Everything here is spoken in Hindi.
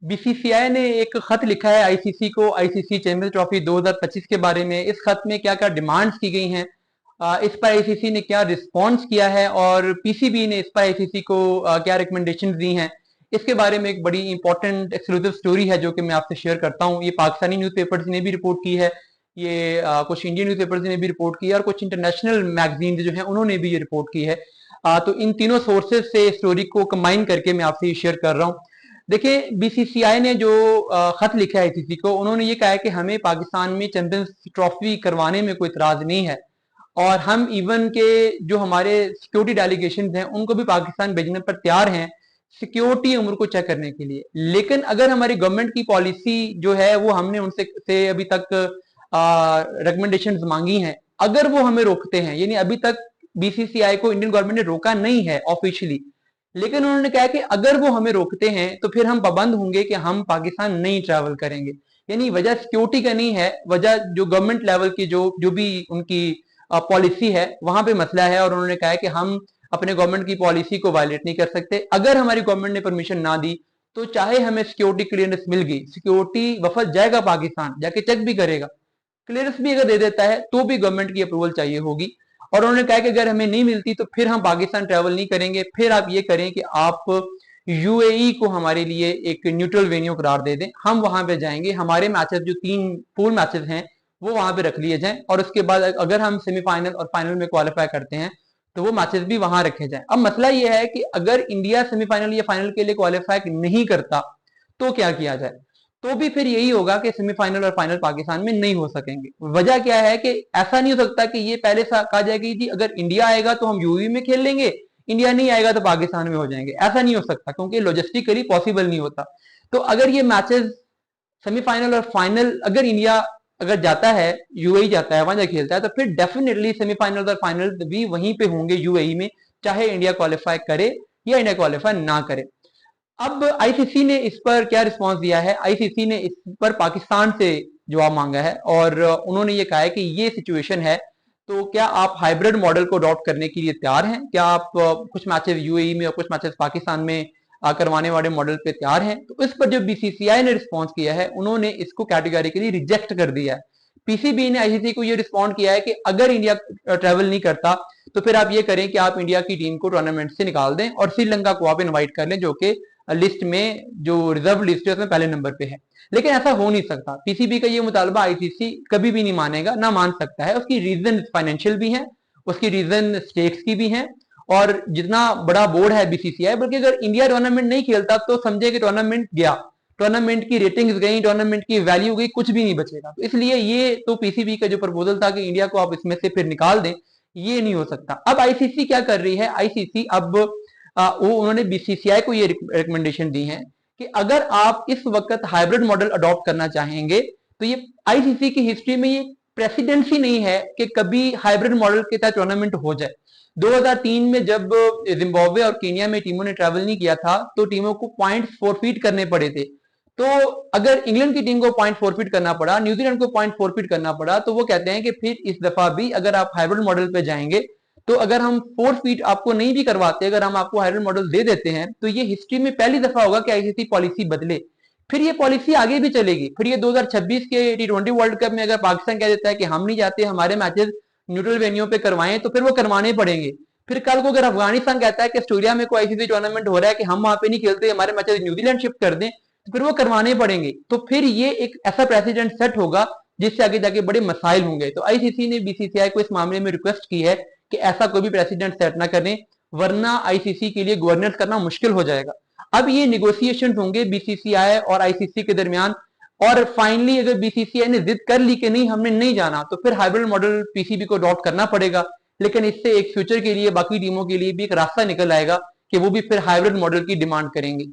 बीसीसीआई ने एक खत लिखा है आईसीसी को, आईसीसी चैंपियंस ट्रॉफी 2025 के बारे में। इस खत में क्या क्या डिमांड्स की गई हैं, इस पर आईसीसी ने क्या रिस्पॉन्स किया है और पीसीबी ने इस पर आईसीसी को क्या रिकमेंडेशन दी हैं, इसके बारे में एक बड़ी इंपॉर्टेंट एक्सक्लूसिव स्टोरी है जो कि मैं आपसे शेयर करता हूँ। ये पाकिस्तानी न्यूज़पेपर्स ने भी रिपोर्ट की है, ये कुछ इंडियन न्यूज़पेपर्स ने भी रिपोर्ट की है और कुछ इंटरनेशनल मैगजीन जो हैं उन्होंने भी ये रिपोर्ट की है। तो इन तीनों सोर्सेज से स्टोरी को कंबाइन करके मैं आपसे शेयर कर रहा हूँ। देखिए, बीसीसीआई ने जो खत लिखा है आईसीसी को, उन्होंने ये कहा है कि हमें पाकिस्तान में चैंपियंस ट्रॉफी करवाने में कोई इतराज नहीं है और हम इवन के जो हमारे सिक्योरिटी डेलीगेशन हैं उनको भी पाकिस्तान भेजने पर तैयार हैं सिक्योरिटी उम्र को चेक करने के लिए। लेकिन अगर हमारी गवर्नमेंट की पॉलिसी जो है वो हमने उनसे से अभी तक रिकमेंडेशंस मांगी हैं, अगर वो हमें रोकते हैं, यानी अभी तक बीसीसीआई को इंडियन गवर्नमेंट ने रोका नहीं है ऑफिशियली, लेकिन उन्होंने कहा कि अगर वो हमें रोकते हैं तो फिर हम पाबंद होंगे कि हम पाकिस्तान नहीं ट्रैवल करेंगे। यानी वजह सिक्योरिटी का नहीं है, वजह जो गवर्नमेंट लेवल की जो जो भी उनकी पॉलिसी है वहां पे मसला है। और उन्होंने कहा है कि हम अपने गवर्नमेंट की पॉलिसी को वायलेट नहीं कर सकते। अगर हमारी गवर्नमेंट ने परमिशन ना दी तो चाहे हमें सिक्योरिटी क्लियरेंस मिल गई, सिक्योरिटी वफद जाएगा पाकिस्तान, जाके चेक भी करेगा, क्लियरेंस भी अगर दे देता है तो भी गवर्नमेंट की अप्रूवल चाहिए होगी। और उन्होंने कहा कि अगर हमें नहीं मिलती तो फिर हम पाकिस्तान ट्रैवल नहीं करेंगे, फिर आप ये करें कि आप यूएई को हमारे लिए एक न्यूट्रल वेन्यू करार दे दें, हम वहां पे जाएंगे, हमारे मैचेस जो 3 पूल मैचेस हैं वो वहां पे रख लिए जाएं और उसके बाद अगर हम सेमीफाइनल और फाइनल में क्वालिफाई करते हैं तो वो मैचेस भी वहां रखे जाएं। अब मसला ये है कि अगर इंडिया सेमीफाइनल या फाइनल के लिए क्वालिफाई नहीं करता तो क्या किया जाए, तो भी फिर यही होगा कि सेमीफाइनल और फाइनल पाकिस्तान में नहीं हो सकेंगे। वजह क्या है कि ऐसा नहीं हो सकता कि ये पहले कहा जाए कि जी अगर इंडिया आएगा तो हम यूएई में खेल लेंगे, इंडिया नहीं आएगा तो पाकिस्तान में हो जाएंगे, ऐसा नहीं हो सकता क्योंकि लॉजिस्टिकली पॉसिबल नहीं होता। तो अगर ये मैचेस सेमीफाइनल और फाइनल अगर इंडिया अगर जाता है, यूएई जाता है, वहां जाकर खेलता है, तो फिर डेफिनेटली सेमीफाइनल और फाइनल भी वहीं पे होंगे यूएई में, चाहे इंडिया क्वालिफाई करे या इंडिया क्वालिफाई ना करे। अब आईसीसी ने इस पर क्या रिस्पांस दिया है, आईसीसी ने इस पर पाकिस्तान से जवाब मांगा है और उन्होंने ये कहा है कि ये सिचुएशन है तो क्या आप हाइब्रिड मॉडल को अडॉप्ट करने के लिए तैयार हैं, क्या आप कुछ मैचेस यूएई में और कुछ मैचेस पाकिस्तान में करवाने वाले मॉडल पे तैयार हैं। तो इस पर जो बीसीसीआई ने रिस्पॉन्स किया है उन्होंने इसको कैटेगोरिकली रिजेक्ट कर दिया है। पीसीबी ने आईसीसी को ये रिस्पॉन्ड किया है कि अगर इंडिया ट्रेवल नहीं करता तो फिर आप ये करें कि आप इंडिया की टीम को टूर्नामेंट से निकाल दें और श्रीलंका को आप इनवाइट कर लें जो कि लिस्ट में जो रिजर्व लिस्ट है उसमें पहले नंबर पे है। लेकिन ऐसा हो नहीं सकता, पीसीबी का ये मुतालबा आईसीसी कभी भी नहीं मानेगा, ना मान सकता है। उसकी रीजन फाइनेंशियल भी है, उसकी रीजन स्टेक्स की भी है और जितना बड़ा बोर्ड है बीसीसीआई, बल्कि अगर इंडिया टूर्नामेंट नहीं खेलता तो समझे कि टूर्नामेंट गया, टूर्नामेंट की रेटिंग्स गई, टूर्नामेंट की वैल्यू गई, कुछ भी नहीं बचेगा। तो इसलिए ये तो पीसीबी का जो प्रपोजल था कि इंडिया को आप इसमें से फिर निकाल दें, ये नहीं हो सकता। अब आईसीसी क्या कर रही है, आईसीसी अब वो उन्होंने बीसीसीआई को ये रिकमेंडेशन दी है कि अगर आप इस वक्त हाइब्रिड मॉडल अडॉप्ट करना चाहेंगे तो ये आईसीसी की हिस्ट्री में ये प्रेसिडेंसी नहीं है कि कभी हाइब्रिड मॉडल के तहत टूर्नामेंट हो जाए। 2003 में जब जिम्बाब्वे और केनिया में टीमों ने ट्रैवल नहीं किया था तो टीमों को पॉइंट्स फोरफीट करने पड़े थे। तो अगर इंग्लैंड की टीम को पॉइंट फोरफीट करना पड़ा, न्यूजीलैंड को पॉइंट फोरफीट करना पड़ा, तो वो कहते हैं कि फिर इस दफा भी अगर आप हाइब्रिड मॉडल पे जाएंगे तो अगर हम 4 फीट आपको नहीं भी करवाते, अगर हम आपको हाइब्रिड मॉडल दे देते हैं तो ये हिस्ट्री में पहली दफा होगा कि आईसीसी पॉलिसी बदले। फिर ये पॉलिसी आगे भी चलेगी। फिर ये 2026 के T20 वर्ल्ड कप में अगर पाकिस्तान कह देता है कि हम नहीं जाते, हमारे मैचेस न्यूट्रल वेन्यू पे करवाएं, तो फिर वो करवाने पड़ेंगे। फिर कल को अगर अफगानिस्तान कहता है कि ऑस्ट्रेलिया में कोई आईसीसी टूर्नामेंट हो रहा है कि हम वहां पे नहीं खेलते, हमारे मैचेस न्यूजीलैंड शिफ्ट कर दें, तो फिर वो करवाने पड़ेंगे। तो फिर ये एक ऐसा प्रेसिडेंट सेट होगा जिससे आगे जाके बड़े मसाइल होंगे। तो आईसीसी ने बीसीसीआई को इस मामले में रिक्वेस्ट की है कि ऐसा कोई भी प्रेसिडेंट सेट ना करें, वरना आईसीसी के लिए गवर्नेंस करना मुश्किल हो जाएगा। अब ये निगोशिएशन होंगे बीसीसीआई और आईसीसी के दरमियान, और फाइनली अगर बीसीसीआई ने जिद कर ली कि नहीं हमने नहीं जाना, तो फिर हाइब्रिड मॉडल पीसीबी को अडॉप्ट करना पड़ेगा। लेकिन इससे एक फ्यूचर के लिए बाकी टीमों के लिए भी एक रास्ता निकल आएगा कि वो भी फिर हाइब्रिड मॉडल की डिमांड करेंगे।